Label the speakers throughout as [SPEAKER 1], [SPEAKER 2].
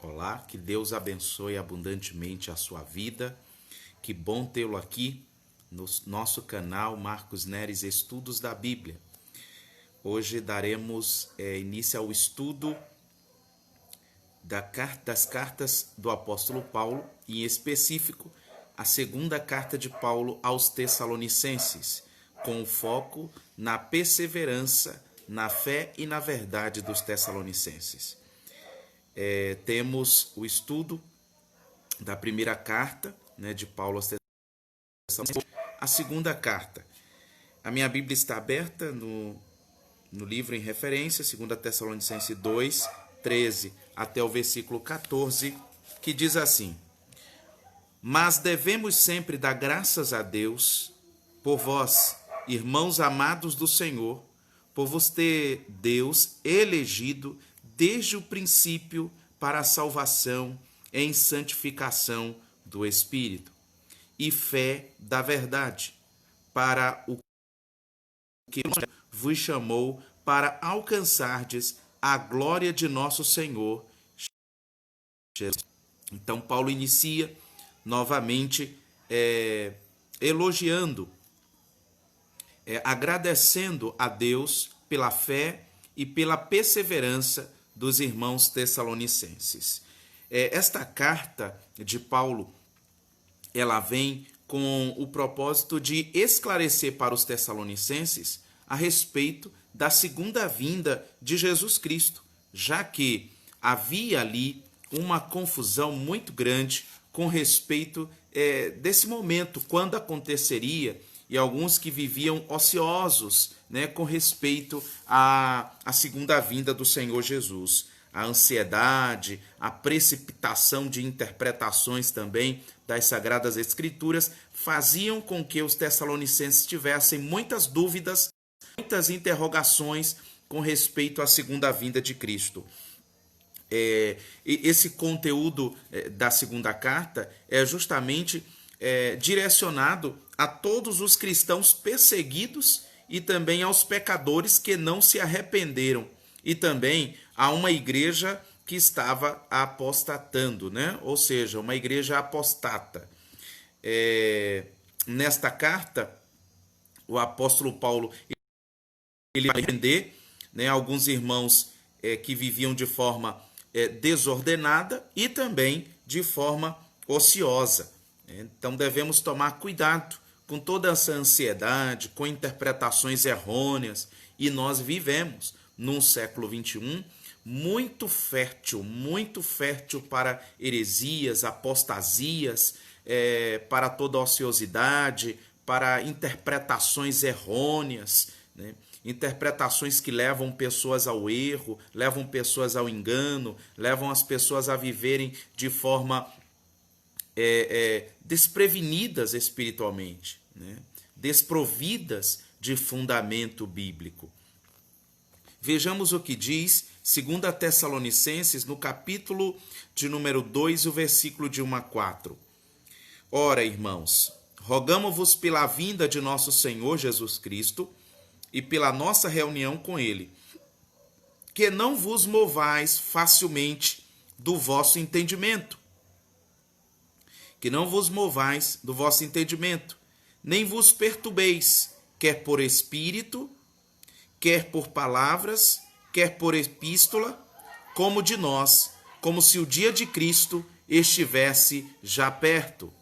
[SPEAKER 1] Olá, que Deus abençoe abundantemente a sua vida. Que bom tê-lo aqui no nosso canal Marcos Neres Estudos da Bíblia. Hoje daremos início ao estudo das cartas do apóstolo Paulo, em específico a segunda carta de Paulo aos Tessalonicenses, com foco na perseverança, na fé e na verdade dos Tessalonicenses. Temos o estudo da primeira carta, de Paulo aos Tessalonicenses, a segunda carta. A minha Bíblia está aberta no livro em referência, 2 Tessalonicenses 2, 13 até o versículo 14, que diz assim: Mas devemos sempre dar graças a Deus por vós, irmãos amados do Senhor, por vos ter Deus elegido desde o princípio para a salvação em santificação do Espírito e fé da verdade, para o que vos chamou para alcançardes a glória de nosso Senhor Jesus. Então Paulo inicia novamente elogiando, agradecendo a Deus pela fé e pela perseverança dos irmãos tessalonicenses. Esta carta de Paulo, ela vem com o propósito de esclarecer para os tessalonicenses a respeito da segunda vinda de Jesus Cristo, já que havia ali uma confusão muito grande com respeito desse momento, quando aconteceria, e alguns que viviam ociosos, com respeito à segunda vinda do Senhor Jesus. A ansiedade, a precipitação de interpretações também das Sagradas Escrituras faziam com que os tessalonicenses tivessem muitas dúvidas, muitas interrogações com respeito à segunda vinda de Cristo. Esse conteúdo da segunda carta é justamente direcionado a todos os cristãos perseguidos e também aos pecadores que não se arrependeram, e também a uma igreja que estava apostatando, ou seja, uma igreja apostata. Nesta carta, o apóstolo Paulo ele vai repreender alguns irmãos que viviam de forma desordenada e também de forma ociosa. Então devemos tomar cuidado com toda essa ansiedade, com interpretações errôneas, e nós vivemos num século XXI muito fértil para heresias, apostasias, para toda ociosidade, para interpretações errôneas, interpretações que levam pessoas ao erro, levam pessoas ao engano, levam as pessoas a viverem de forma desprevenidas espiritualmente, desprovidas de fundamento bíblico. Vejamos o que diz 2 Tessalonicenses, no capítulo de número 2, o versículo de 1 a 4. Ora, irmãos, rogamo-vos pela vinda de nosso Senhor Jesus Cristo e pela nossa reunião com Ele, que não vos movais facilmente do vosso entendimento, nem vos perturbeis, quer por espírito, quer por palavras, quer por epístola, como de nós, como se o dia de Cristo estivesse já perto.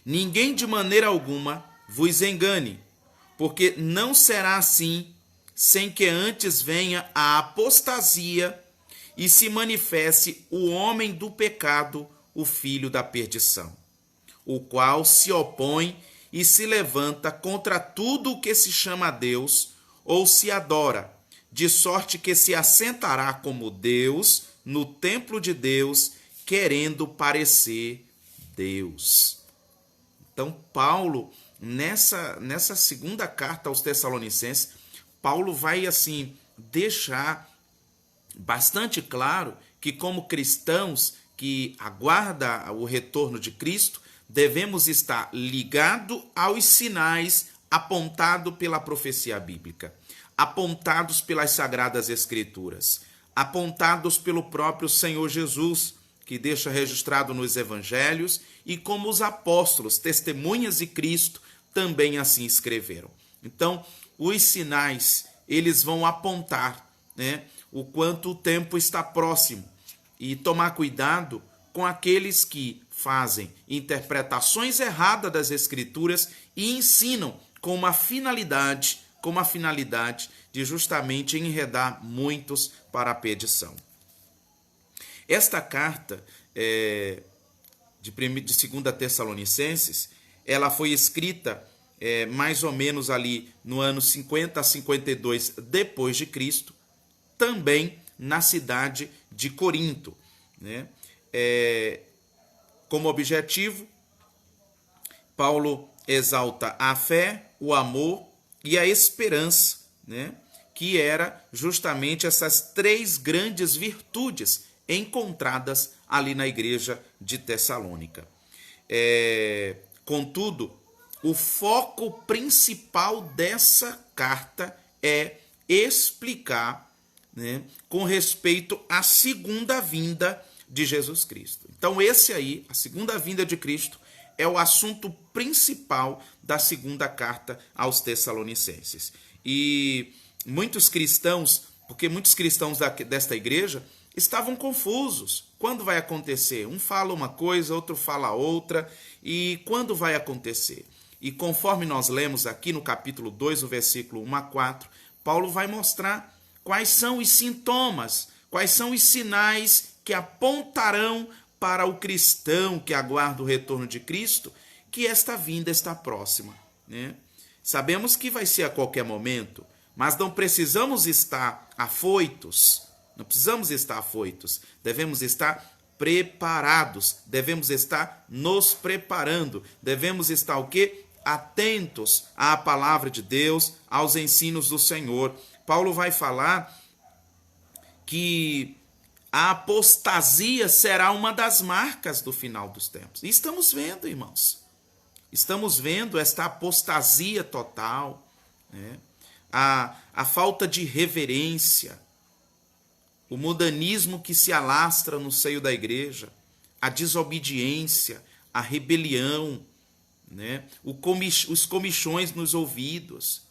[SPEAKER 1] Ninguém de maneira alguma vos engane, porque não será assim, sem que antes venha a apostasia e se manifeste o homem do pecado, o filho da perdição, o qual se opõe e se levanta contra tudo o que se chama Deus ou se adora, de sorte que se assentará como Deus no templo de Deus, querendo parecer Deus. Então, Paulo, nessa segunda carta aos Tessalonicenses, Paulo vai assim deixar bastante claro que, como cristãos que aguarda o retorno de Cristo, devemos estar ligados aos sinais apontados pela profecia bíblica, apontados pelas Sagradas Escrituras, apontados pelo próprio Senhor Jesus, que deixa registrado nos evangelhos, e como os apóstolos, testemunhas de Cristo, também assim escreveram. Então, os sinais, eles vão apontar, né, o quanto o tempo está próximo, e tomar cuidado com aqueles que fazem interpretações erradas das Escrituras e ensinam com uma finalidade de justamente enredar muitos para a perdição. Esta carta de 2 Tessalonicenses, ela foi escrita mais ou menos ali no ano 50 a 52 depois de Cristo, também na cidade de Corinto, né? Como objetivo, Paulo exalta a fé, o amor e a esperança, né? Que era justamente essas três grandes virtudes encontradas ali na igreja de Tessalônica. Contudo, o foco principal dessa carta é explicar, né, com respeito à segunda vinda de Jesus Cristo. Então esse aí, a segunda vinda de Cristo, é o assunto principal da segunda carta aos Tessalonicenses. E muitos cristãos, porque muitos cristãos desta igreja estavam confusos. Quando vai acontecer? Um fala uma coisa, outro fala outra. E quando vai acontecer? E conforme nós lemos aqui no capítulo 2, o versículo 1 a 4, Paulo vai mostrar quais são os sintomas, quais são os sinais que apontarão para o cristão que aguarda o retorno de Cristo, que esta vinda está próxima, né? Sabemos que vai ser a qualquer momento, mas não precisamos estar afoitos. Não precisamos estar afoitos. Devemos estar preparados. Devemos estar nos preparando. Devemos estar o quê? Atentos à palavra de Deus, aos ensinos do Senhor. Paulo vai falar que a apostasia será uma das marcas do final dos tempos. E estamos vendo, irmãos. Estamos vendo esta apostasia total, né? A falta de reverência, o mundanismo que se alastra no seio da igreja, a desobediência, a rebelião, né? Os comichões nos ouvidos,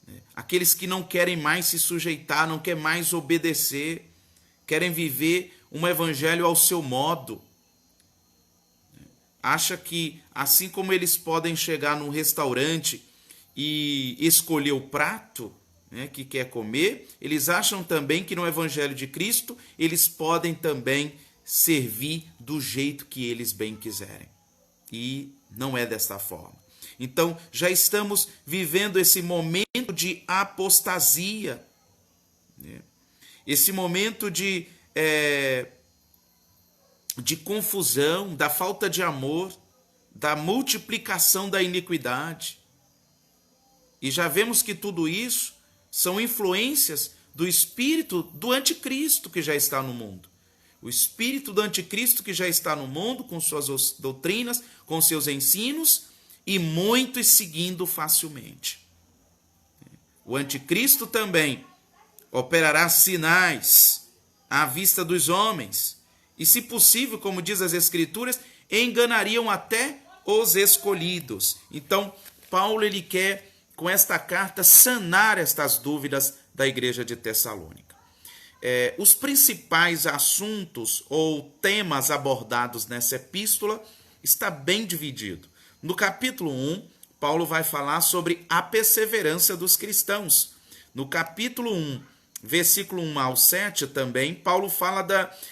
[SPEAKER 1] né? Aqueles que não querem mais se sujeitar, não querem mais obedecer, querem viver um evangelho ao seu modo. Acha que, assim como eles podem chegar num restaurante e escolher o prato, né, que quer comer, eles acham também que no evangelho de Cristo eles podem também servir do jeito que eles bem quiserem. E não é desta forma. Então, já estamos vivendo esse momento de apostasia, né? Esse momento de confusão, da falta de amor, da multiplicação da iniquidade. E já vemos que tudo isso são influências do espírito do anticristo que já está no mundo. O espírito do anticristo que já está no mundo, com suas doutrinas, com seus ensinos, e muitos seguindo facilmente. O anticristo também operará sinais à vista dos homens, e, se possível, como diz as Escrituras, enganariam até os escolhidos. Então, Paulo ele quer, com esta carta, sanar estas dúvidas da igreja de Tessalônica. Os principais assuntos ou temas abordados nessa epístola está bem dividido. No capítulo 1, Paulo vai falar sobre a perseverança dos cristãos. No capítulo 1, versículo 1 ao 7 também, Paulo fala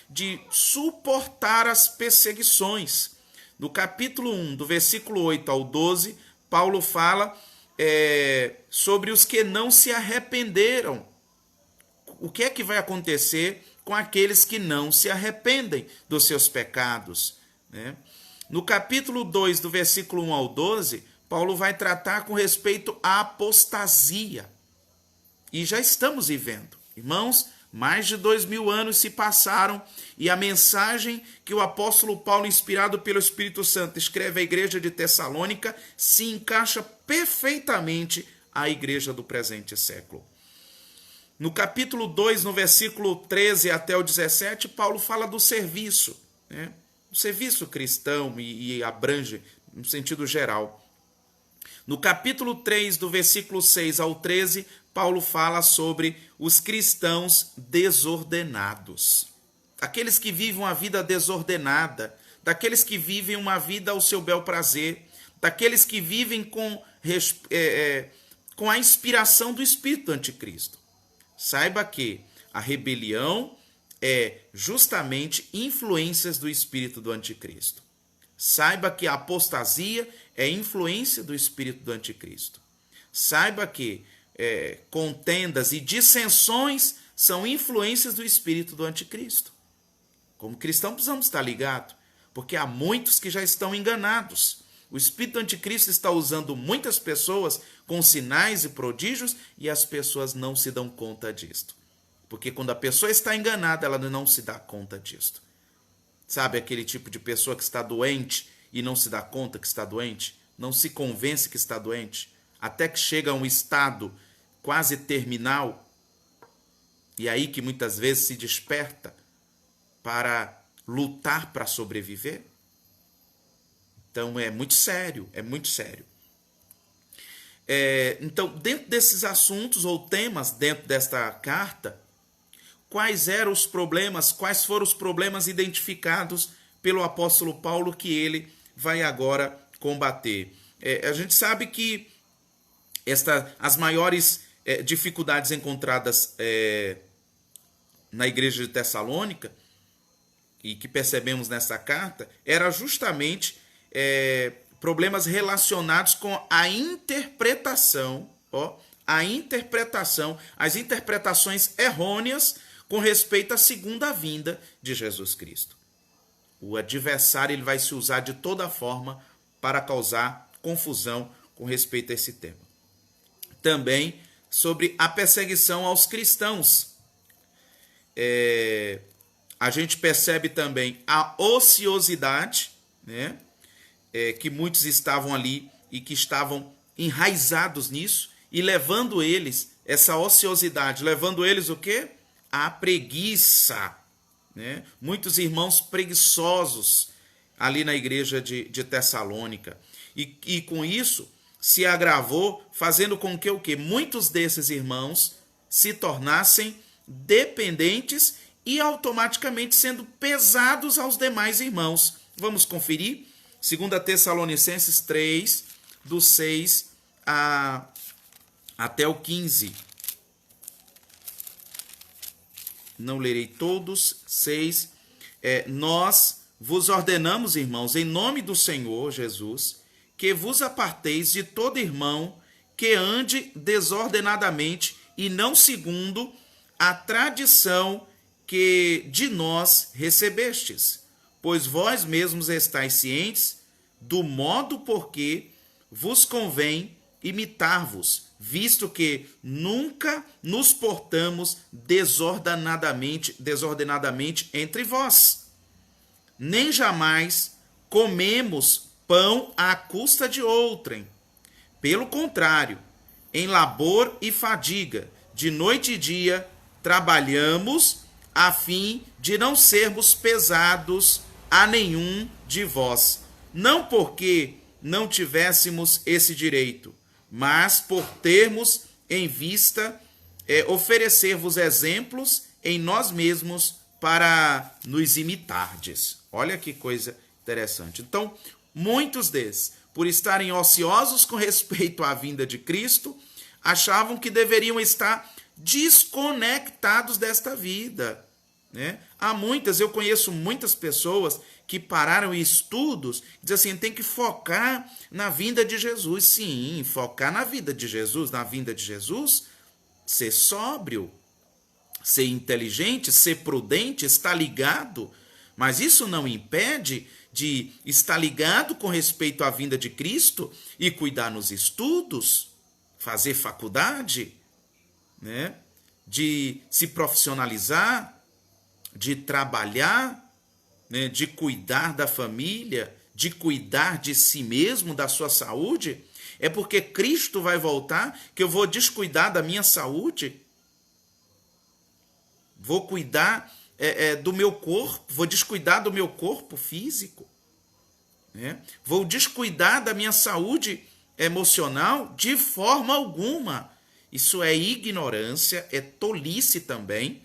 [SPEAKER 1] de suportar as perseguições. No capítulo 1, do versículo 8 ao 12, Paulo fala sobre os que não se arrependeram. O que é que vai acontecer com aqueles que não se arrependem dos seus pecados, né? No capítulo 2, do versículo 1 ao 12, Paulo vai tratar com respeito à apostasia. E já estamos vivendo. Irmãos, mais de 2000 anos se passaram e a mensagem que o apóstolo Paulo, inspirado pelo Espírito Santo, escreve à igreja de Tessalônica se encaixa perfeitamente à igreja do presente século. No capítulo 2, no versículo 13 até o 17, Paulo fala do serviço, né? O serviço cristão e abrange no sentido geral. No capítulo 3, do versículo 6 ao 13, Paulo fala sobre os cristãos desordenados. Aqueles que vivem uma vida desordenada, daqueles que vivem uma vida ao seu bel prazer, daqueles que vivem com a inspiração do espírito do anticristo. Saiba que a rebelião é justamente influências do espírito do anticristo. Saiba que a apostasia é influência do espírito do anticristo. Saiba que contendas e dissensões são influências do espírito do anticristo. Como cristão precisamos estar ligados, porque há muitos que já estão enganados. O espírito do anticristo está usando muitas pessoas com sinais e prodígios e as pessoas não se dão conta disto. Porque quando a pessoa está enganada, ela não se dá conta disto. Sabe aquele tipo de pessoa que está doente e não se dá conta que está doente? Não se convence que está doente? Até que chega a um estado quase terminal, e aí que muitas vezes se desperta para lutar para sobreviver? Então é muito sério, é muito sério. Então, dentro desses assuntos ou temas, dentro desta carta, quais eram os problemas, quais foram os problemas identificados pelo apóstolo Paulo que ele vai agora combater? A gente sabe que as maiores dificuldades encontradas na igreja de Tessalônica, e que percebemos nessa carta, era justamente problemas relacionados com a interpretação, as interpretações errôneas com respeito à segunda vinda de Jesus Cristo. O adversário ele vai se usar de toda forma para causar confusão com respeito a esse tema. Também sobre a perseguição aos cristãos. A gente percebe também a ociosidade, né? Que muitos estavam ali e que estavam enraizados nisso e levando eles, essa ociosidade, levando eles o quê? A preguiça, né? Muitos irmãos preguiçosos ali na igreja de Tessalônica. E com isso se agravou, fazendo com que o quê? Muitos desses irmãos se tornassem dependentes e automaticamente sendo pesados aos demais irmãos. Vamos conferir? 2 Tessalonicenses 3, do 6 até o 15. Não lerei todos. 6. Nós vos ordenamos, irmãos, em nome do Senhor Jesus, que vos aparteis de todo irmão que ande desordenadamente e não segundo a tradição que de nós recebestes, pois vós mesmos estáis cientes do modo por que vos convém imitar-vos, visto que nunca nos portamos desordenadamente entre vós, nem jamais comemos pão à custa de outrem. Pelo contrário, em labor e fadiga, de noite e dia, trabalhamos a fim de não sermos pesados a nenhum de vós, não porque não tivéssemos esse direito, mas por termos em vista oferecer-vos exemplos em nós mesmos para nos imitardes. Olha que coisa interessante. Então, muitos desses, por estarem ociosos com respeito à vinda de Cristo, achavam que deveriam estar desconectados desta vida, né? Eu conheço muitas pessoas que pararam em estudos, dizem assim, tem que focar na vinda de Jesus. Sim, focar na vida de Jesus, na vinda de Jesus, ser sóbrio, ser inteligente, ser prudente, estar ligado, mas isso não impede de estar ligado com respeito à vinda de Cristo e cuidar nos estudos, fazer faculdade, né? De se profissionalizar, de trabalhar, né? De cuidar da família, de cuidar de si mesmo, da sua saúde. É porque Cristo vai voltar que eu vou descuidar da minha saúde? Vou cuidar do meu corpo, vou descuidar do meu corpo físico, né? Vou descuidar da minha saúde emocional de forma alguma. Isso é ignorância, é tolice também,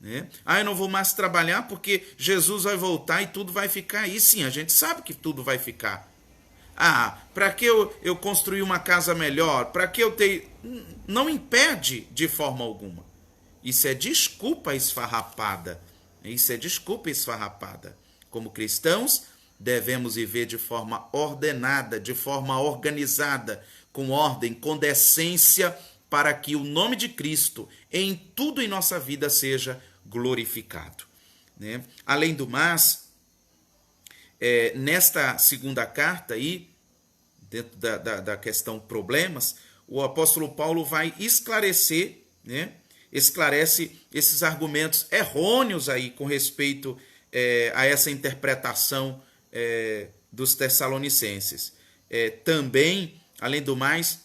[SPEAKER 1] né? Eu não vou mais trabalhar porque Jesus vai voltar e tudo vai ficar aí. Sim, a gente sabe que tudo vai ficar. Para que eu construir uma casa melhor? Para que eu ter... Não impede de forma alguma. Isso é desculpa esfarrapada. Isso é desculpa esfarrapada. Como cristãos, devemos viver de forma ordenada, de forma organizada, com ordem, com decência, para que o nome de Cristo em tudo em nossa vida seja glorificado, né? Além do mais, nesta segunda carta aí, dentro da questão problemas, o apóstolo Paulo vai esclarecer, né? Esclarece esses argumentos errôneos aí com respeito a essa interpretação dos Tessalonicenses. Também, além do mais,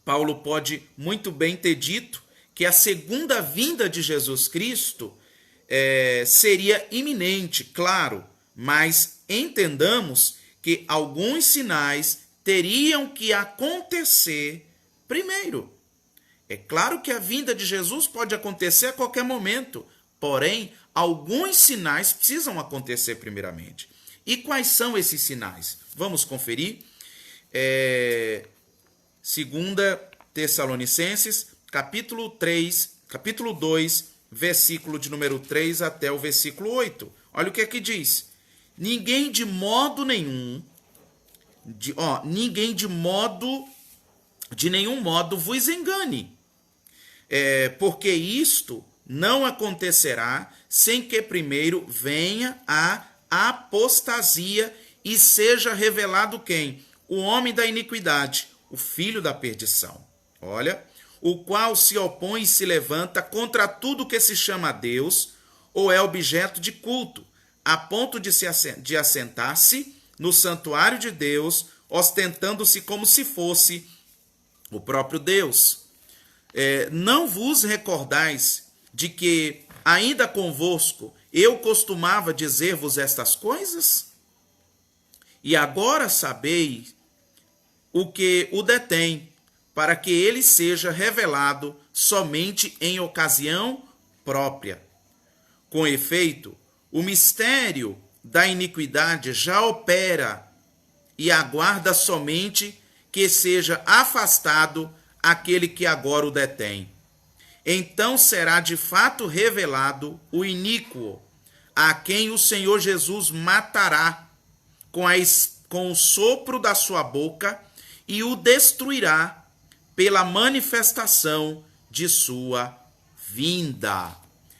[SPEAKER 1] Paulo pode muito bem ter dito que a segunda vinda de Jesus Cristo seria iminente, claro, mas entendamos que alguns sinais teriam que acontecer primeiro. É claro que a vinda de Jesus pode acontecer a qualquer momento, porém, alguns sinais precisam acontecer primeiramente. E quais são esses sinais? Vamos conferir. Segunda Tessalonicenses, capítulo 2, versículo de número 3 até o versículo 8. Olha o que é que diz. Ninguém de modo nenhum, de nenhum modo vos engane, porque isto não acontecerá sem que primeiro venha a apostasia e seja revelado quem? O homem da iniquidade, o filho da perdição. Olha, o qual se opõe e se levanta contra tudo que se chama Deus ou é objeto de culto, a ponto de assentar-se no santuário de Deus, ostentando-se como se fosse o próprio Deus. Não vos recordais de que, ainda convosco, eu costumava dizer-vos estas coisas? E agora sabeis o que o detém, para que ele seja revelado somente em ocasião própria. Com efeito, o mistério da iniquidade já opera e aguarda somente que seja afastado aquele que agora o detém. Então será de fato revelado o iníquo, a quem o Senhor Jesus matará com o sopro da sua boca e o destruirá pela manifestação de sua vinda.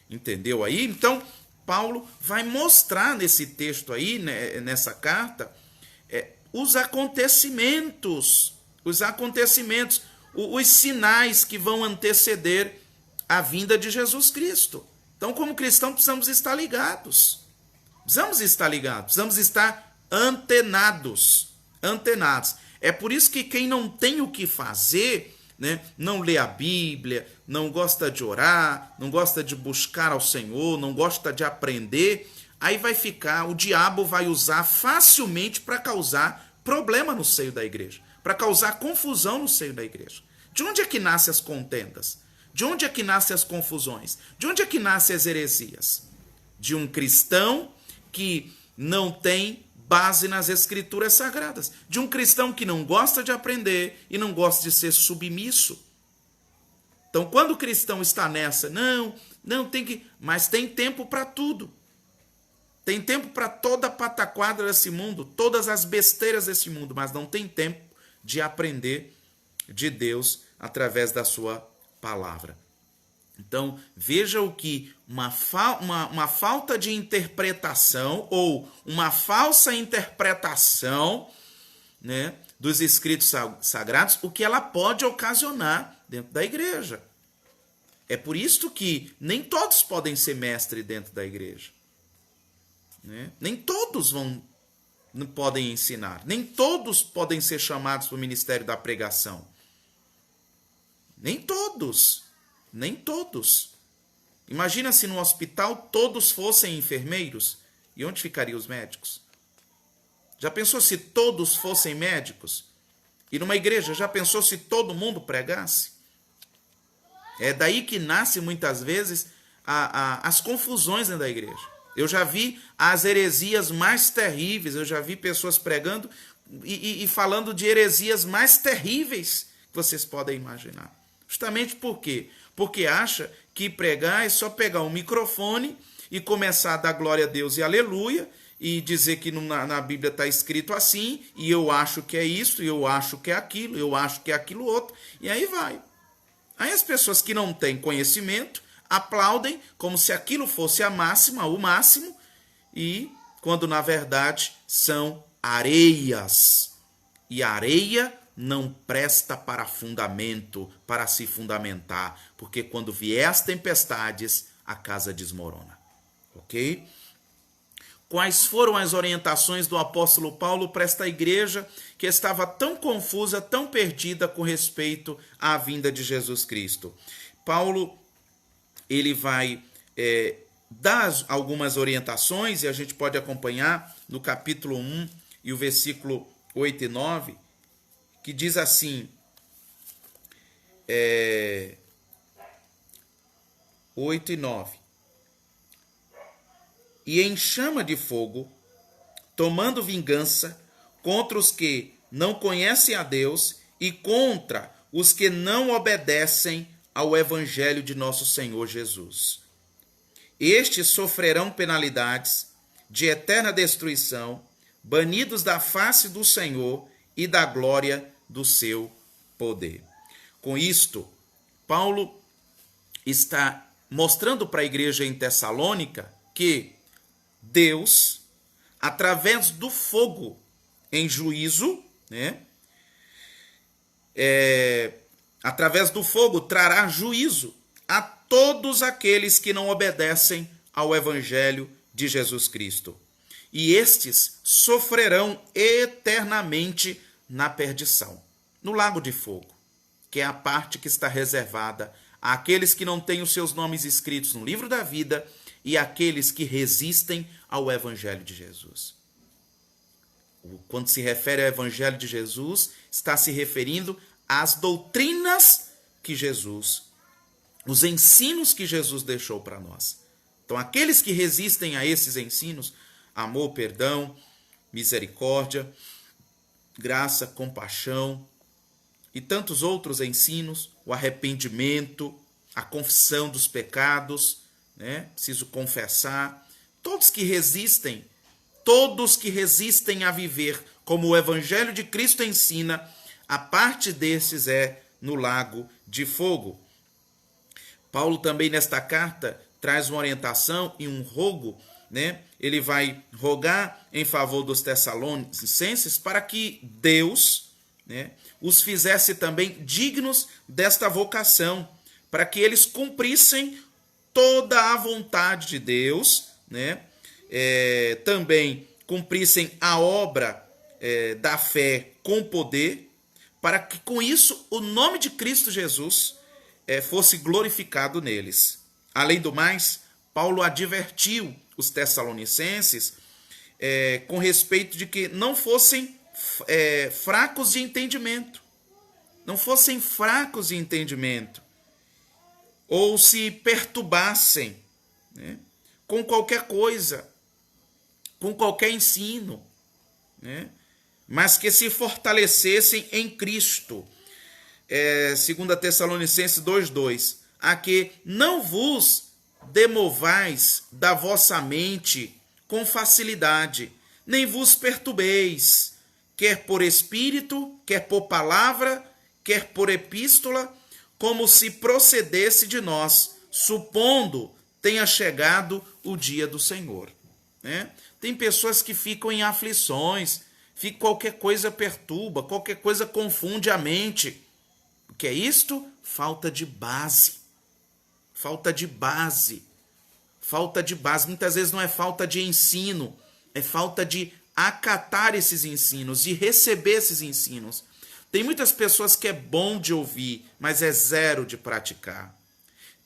[SPEAKER 1] Entendeu aí? Então, Paulo vai mostrar nesse texto aí, nessa carta, os acontecimentos, os sinais que vão anteceder a vinda de Jesus Cristo. Então, como cristão, precisamos estar ligados. Precisamos estar antenados. É por isso que quem não tem o que fazer, né, não lê a Bíblia, não gosta de orar, não gosta de buscar ao Senhor, não gosta de aprender, aí o diabo vai usar facilmente para causar problema no seio da igreja, para causar confusão no seio da igreja. De onde é que nascem as contendas? De onde é que nascem as confusões? De onde é que nascem as heresias? De um cristão que não tem base nas escrituras sagradas. De um cristão que não gosta de aprender e não gosta de ser submisso. Então, quando o cristão está nessa, não tem que... Mas tem tempo para tudo. Tem tempo para toda a pataquada desse mundo, todas as besteiras desse mundo, mas não tem tempo de aprender de Deus através da sua palavra. Então, veja o que uma falta de interpretação ou uma falsa interpretação, né, dos escritos sagrados, o que ela pode ocasionar dentro da igreja. É por isso que nem todos podem ser mestre dentro da igreja. Né? Nem todos podem ensinar. Nem todos podem ser chamados para o ministério da pregação. Nem todos. Imagina se no hospital todos fossem enfermeiros. E onde ficariam os médicos? Já pensou se todos fossem médicos? E numa igreja, já pensou se todo mundo pregasse? É daí que nasce muitas vezes as confusões dentro da igreja. Eu já vi as heresias mais terríveis, eu já vi pessoas pregando e falando de heresias mais terríveis que vocês podem imaginar. Justamente por quê? Porque acha que pregar é só pegar um microfone e começar a dar glória a Deus e aleluia, e dizer que na Bíblia está escrito assim, e eu acho que é isso, e eu acho que é aquilo, eu acho que é aquilo outro, e aí vai. Aí as pessoas que não têm conhecimento aplaudem como se aquilo fosse a máxima, o máximo, e quando na verdade são areias. E areia não presta para fundamento, para se fundamentar, porque quando vier as tempestades, a casa desmorona. Ok? Quais foram as orientações do apóstolo Paulo para esta igreja que estava tão confusa, tão perdida com respeito à vinda de Jesus Cristo? Paulo, ele vai dar algumas orientações, e a gente pode acompanhar no capítulo 1 e o versículo 8 e 9, que diz assim, 8 e 9. E em chama de fogo, tomando vingança contra os que não conhecem a Deus e contra os que não obedecem ao evangelho de nosso Senhor Jesus. Estes sofrerão penalidades de eterna destruição, banidos da face do Senhor e da glória do seu poder. Com isto, Paulo está mostrando para a igreja em Tessalônica que Deus, através do fogo em juízo, através do fogo trará juízo a todos aqueles que não obedecem ao evangelho de Jesus Cristo. E estes sofrerão eternamente na perdição, no lago de fogo, que é a parte que está reservada àqueles que não têm os seus nomes escritos no livro da vida e aqueles que resistem ao evangelho de Jesus. Quando se refere ao evangelho de Jesus, está se referindo às doutrinas que Jesus, os ensinos que Jesus deixou para nós. Então, aqueles que resistem a esses ensinos, amor, perdão, misericórdia, graça, compaixão e tantos outros ensinos, o arrependimento, a confissão dos pecados, preciso confessar, todos que resistem a viver como o evangelho de Cristo ensina, a parte desses é no lago de fogo. Paulo também nesta carta traz uma orientação e um rogo, ele vai rogar em favor dos tessalonicenses para que Deus, os fizesse também dignos desta vocação, para que eles cumprissem toda a vontade de Deus, também cumprissem a obra da fé com poder, para que com isso o nome de Cristo Jesus fosse glorificado neles. Além do mais, Paulo advertiu os tessalonicenses com respeito de que não fossem fracos de entendimento, ou se perturbassem com qualquer coisa, com qualquer ensino, mas que se fortalecessem em Cristo. 2 Tessalonicenses 2:2, a que não vos demovais da vossa mente com facilidade, nem vos perturbeis, quer por espírito, quer por palavra, quer por epístola, como se procedesse de nós, supondo tenha chegado o dia do Senhor. Tem pessoas que ficam em aflições, qualquer coisa perturba, qualquer coisa confunde a mente. O que é isto? Falta de base. Muitas vezes não é falta de ensino, é falta de acatar esses ensinos, de receber esses ensinos. Tem muitas pessoas que é bom de ouvir, mas é zero de praticar.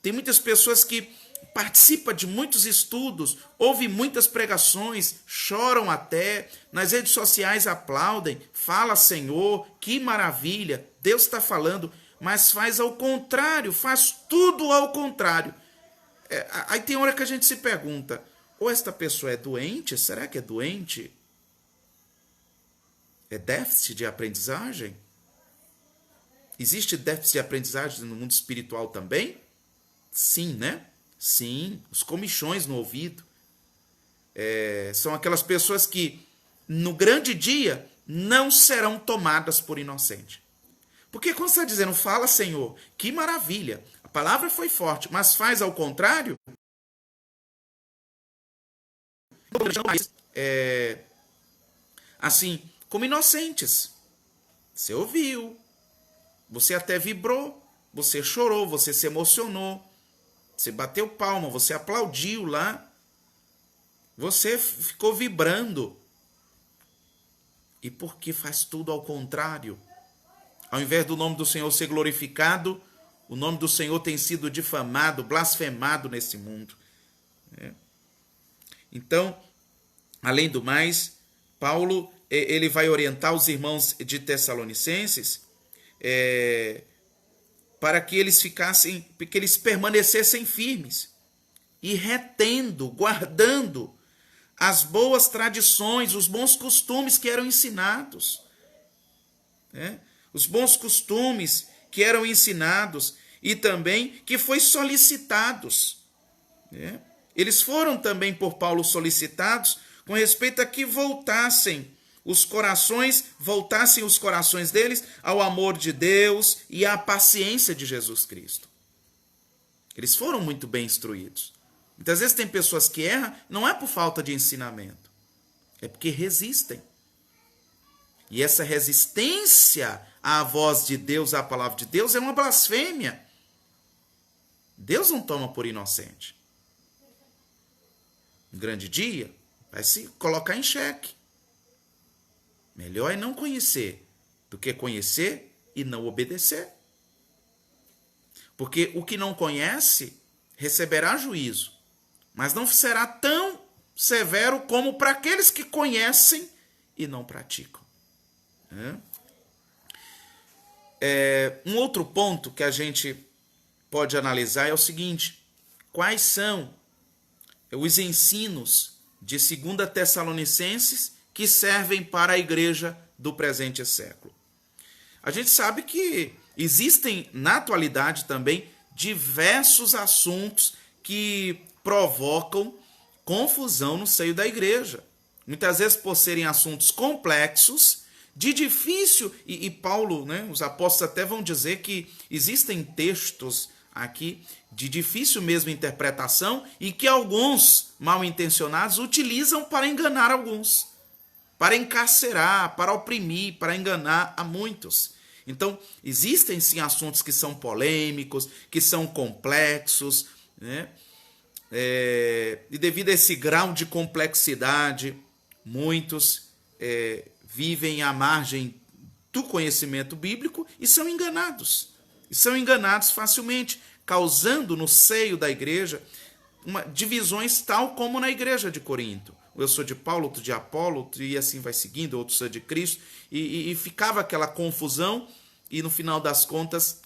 [SPEAKER 1] Tem muitas pessoas que participa de muitos estudos, ouve muitas pregações, choram até, nas redes sociais aplaudem, fala Senhor, que maravilha, Deus está falando, mas faz ao contrário, faz tudo ao contrário. Aí tem hora que a gente se pergunta, ou esta pessoa é doente? Será que é doente? É déficit de aprendizagem? Existe déficit de aprendizagem no mundo espiritual também? Sim, né? Sim, os comichões no ouvido. São aquelas pessoas que, no grande dia, não serão tomadas por inocente. Porque quando você está dizendo, fala Senhor, que maravilha, a palavra foi forte, mas faz ao contrário, assim, como inocentes. Você ouviu, você até vibrou, você chorou, você se emocionou, você bateu palma, você aplaudiu lá, você ficou vibrando. E por que faz tudo ao contrário? Ao invés do nome do Senhor ser glorificado, o nome do Senhor tem sido difamado, blasfemado nesse mundo. Então, além do mais, Paulo ele vai orientar os irmãos de Tessalonicenses para que eles permanecessem firmes e retendo, guardando as boas tradições, os bons costumes que eram ensinados. Os bons costumes que eram ensinados e também que foi solicitados. Eles foram também por Paulo solicitados com respeito a que voltassem os corações deles ao amor de Deus e à paciência de Jesus Cristo. Eles foram muito bem instruídos. Muitas vezes tem pessoas que erram, não é por falta de ensinamento, é porque resistem. E essa resistência à voz de Deus, à palavra de Deus, é uma blasfêmia. Deus não toma por inocente. Um grande dia vai se colocar em xeque. Melhor é não conhecer do que conhecer e não obedecer. Porque o que não conhece receberá juízo, mas não será tão severo como para aqueles que conhecem e não praticam. Um outro ponto que a gente pode analisar é o seguinte: quais são os ensinos de 2 Tessalonicenses que servem para a igreja do presente século? A gente sabe que existem na atualidade também diversos assuntos que provocam confusão no seio da igreja. Muitas vezes por serem assuntos complexos, de difícil, e Paulo, os apóstolos até vão dizer que existem textos aqui de difícil mesmo interpretação e que alguns mal intencionados utilizam para enganar alguns, para encarcerar, para oprimir, para enganar a muitos. Então, existem sim assuntos que são polêmicos, que são complexos, e devido a esse grau de complexidade, muitos vivem à margem do conhecimento bíblico e são enganados. E são enganados facilmente, causando no seio da igreja divisões tal como na igreja de Corinto. Eu sou de Paulo, outro de Apolo, e assim vai seguindo, outro sou de Cristo, e ficava aquela confusão, e no final das contas,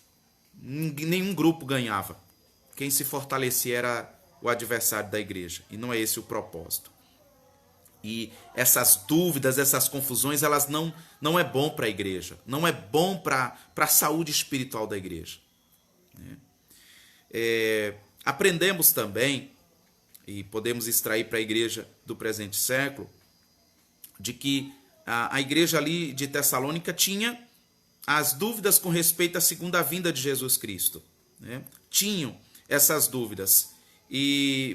[SPEAKER 1] nenhum grupo ganhava. Quem se fortalecia era o adversário da igreja, e não é esse o propósito. E essas dúvidas, essas confusões, elas não é bom para a igreja, não é bom para a saúde espiritual da igreja. Aprendemos também, e podemos extrair para a igreja do presente século, de que a igreja ali de Tessalônica tinha as dúvidas com respeito à segunda vinda de Jesus Cristo. Tinham essas dúvidas.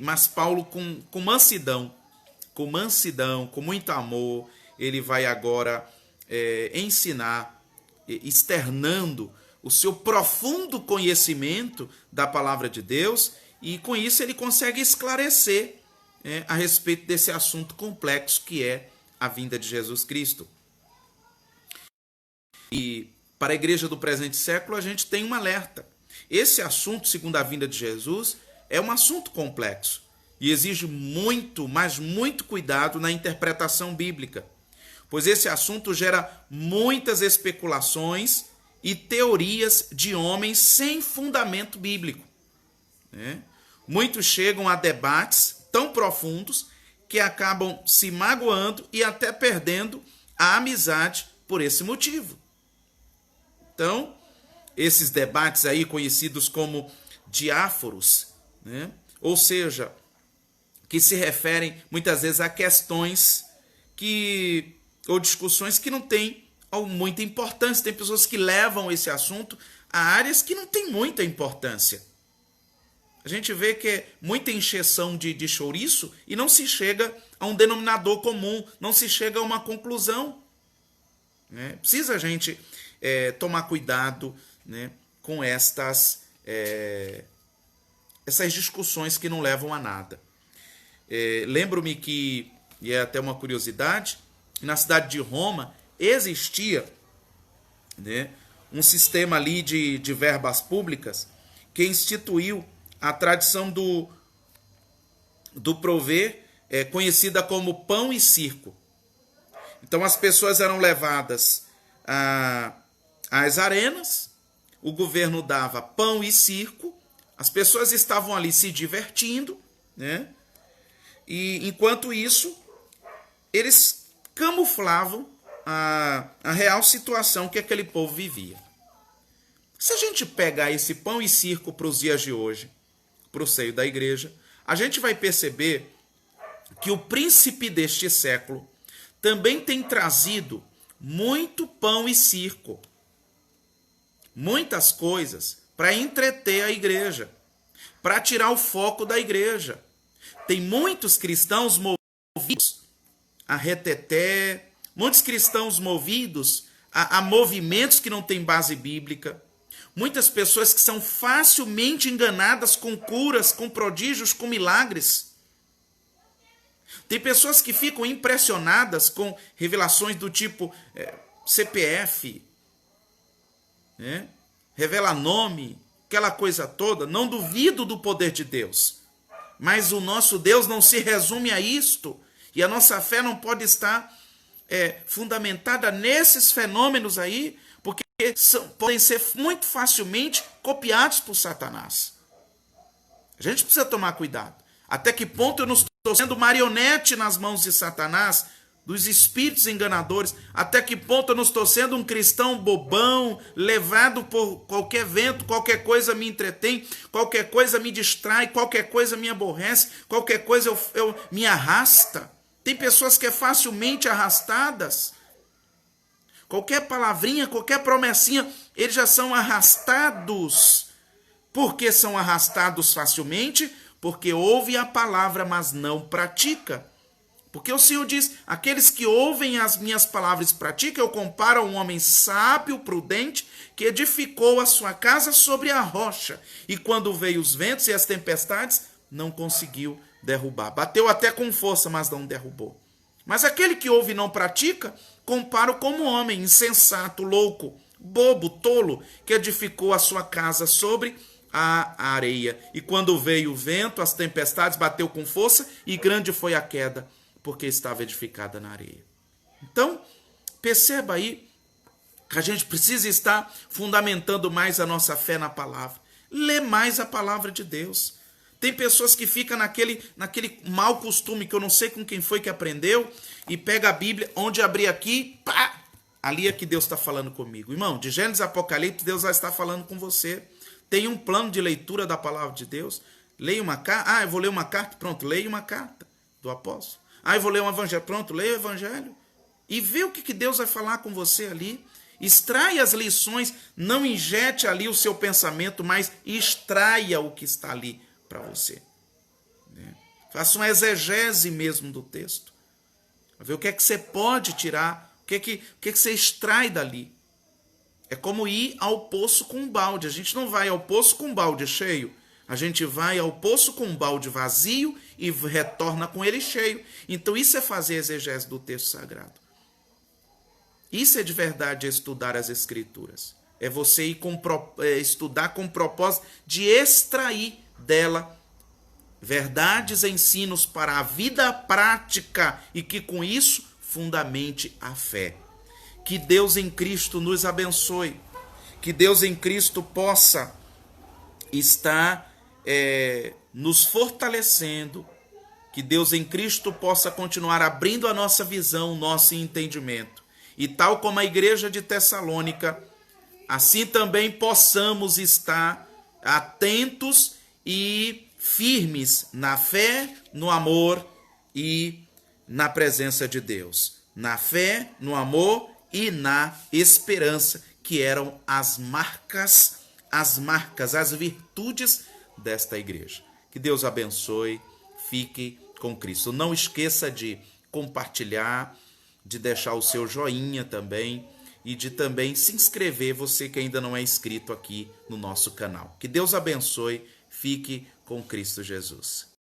[SPEAKER 1] Mas Paulo, com mansidão, com muito amor, ele vai agora ensinar, externando o seu profundo conhecimento da palavra de Deus, e com isso ele consegue esclarecer a respeito desse assunto complexo que é a vinda de Jesus Cristo. E para a igreja do presente século a gente tem um alerta. Esse assunto, segundo a vinda de Jesus, é um assunto complexo e exige muito, mas muito cuidado na interpretação bíblica, pois esse assunto gera muitas especulações e teorias de homens sem fundamento bíblico, né? Muitos chegam a debates tão profundos que acabam se magoando e até perdendo a amizade por esse motivo. Então, esses debates aí conhecidos como diáforos, né? Ou seja, que se referem muitas vezes a questões ou discussões que não têm muita importância. Tem pessoas que levam esse assunto a áreas que não têm muita importância. A gente vê que é muita encheção de chouriço e não se chega a um denominador comum, não se chega a uma conclusão, né? Precisa a gente tomar cuidado, né, com essas discussões que não levam a nada. Lembro-me que, e é até uma curiosidade, na cidade de Roma existia, né, um sistema ali de verbas públicas que instituiu a tradição do prover, conhecida como pão e circo. Então as pessoas eram levadas às arenas, o governo dava pão e circo, as pessoas estavam ali se divertindo, né? E enquanto isso, eles camuflavam a real situação que aquele povo vivia. Se a gente pegar esse pão e circo para os dias de hoje, para o seio da igreja, a gente vai perceber que o príncipe deste século também tem trazido muito pão e circo, muitas coisas para entreter a igreja, para tirar o foco da igreja. Tem muitos cristãos movidos a reteté, muitos cristãos movidos a movimentos que não têm base bíblica, muitas pessoas que são facilmente enganadas com curas, com prodígios, com milagres. Tem pessoas que ficam impressionadas com revelações do tipo CPF, né? Revela nome, aquela coisa toda. Não duvido do poder de Deus, mas o nosso Deus não se resume a isto, e a nossa fé não pode estar fundamentada nesses fenômenos aí, porque podem ser muito facilmente copiados por Satanás. A gente precisa tomar cuidado. Até que ponto eu não estou sendo marionete nas mãos de Satanás, dos espíritos enganadores? Até que ponto eu não estou sendo um cristão bobão, levado por qualquer vento, qualquer coisa me entretém, qualquer coisa me distrai, qualquer coisa me aborrece, qualquer coisa eu me arrasta? Tem pessoas que é facilmente arrastadas. Qualquer palavrinha, qualquer promessinha, eles já são arrastados. Por que são arrastados facilmente? Porque ouve a palavra, mas não pratica. Porque o Senhor diz, aqueles que ouvem as minhas palavras e praticam, eu comparo a um homem sábio, prudente, que edificou a sua casa sobre a rocha. E quando veio os ventos e as tempestades, não conseguiu derrubar. Bateu até com força, mas não derrubou. Mas aquele que ouve e não pratica, comparo como homem insensato, louco, bobo, tolo, que edificou a sua casa sobre a areia. E quando veio o vento, as tempestades, bateu com força e grande foi a queda, porque estava edificada na areia. Então, perceba aí que a gente precisa estar fundamentando mais a nossa fé na palavra. Lê mais a palavra de Deus. Tem pessoas que ficam naquele mau costume, que eu não sei com quem foi que aprendeu, e pega a Bíblia, onde abrir aqui, pá, ali é que Deus está falando comigo. Irmão, de Gênesis a Apocalipse, Deus já está falando com você. Tem um plano de leitura da palavra de Deus. Leia uma carta. Eu vou ler uma carta. Pronto, leia uma carta do apóstolo. Eu vou ler um evangelho. Pronto, leia o evangelho. E vê o que Deus vai falar com você ali. Extraia as lições. Não injete ali o seu pensamento, mas extraia o que está ali para você. Faça uma exegese mesmo do texto. Ver o que é que você pode tirar. O que é que você extrai dali. É como ir ao poço com um balde. A gente não vai ao poço com um balde cheio. A gente vai ao poço com um balde vazio e retorna com ele cheio. Então isso é fazer exegese do texto sagrado. Isso é de verdade estudar as Escrituras. É você ir estudar com o propósito de extrair dela verdades e ensinos para a vida prática e que com isso fundamente a fé. Que Deus em Cristo nos abençoe, que Deus em Cristo possa estar nos fortalecendo, que Deus em Cristo possa continuar abrindo a nossa visão, o nosso entendimento. E tal como a igreja de Tessalônica, assim também possamos estar atentos e firmes na fé, no amor e na presença de Deus. Na fé, no amor e na esperança, que eram as marcas, as virtudes desta igreja. Que Deus abençoe, fique com Cristo. Não esqueça de compartilhar, de deixar o seu joinha também e de também se inscrever, você que ainda não é inscrito aqui no nosso canal. Que Deus abençoe, fique com Cristo Jesus.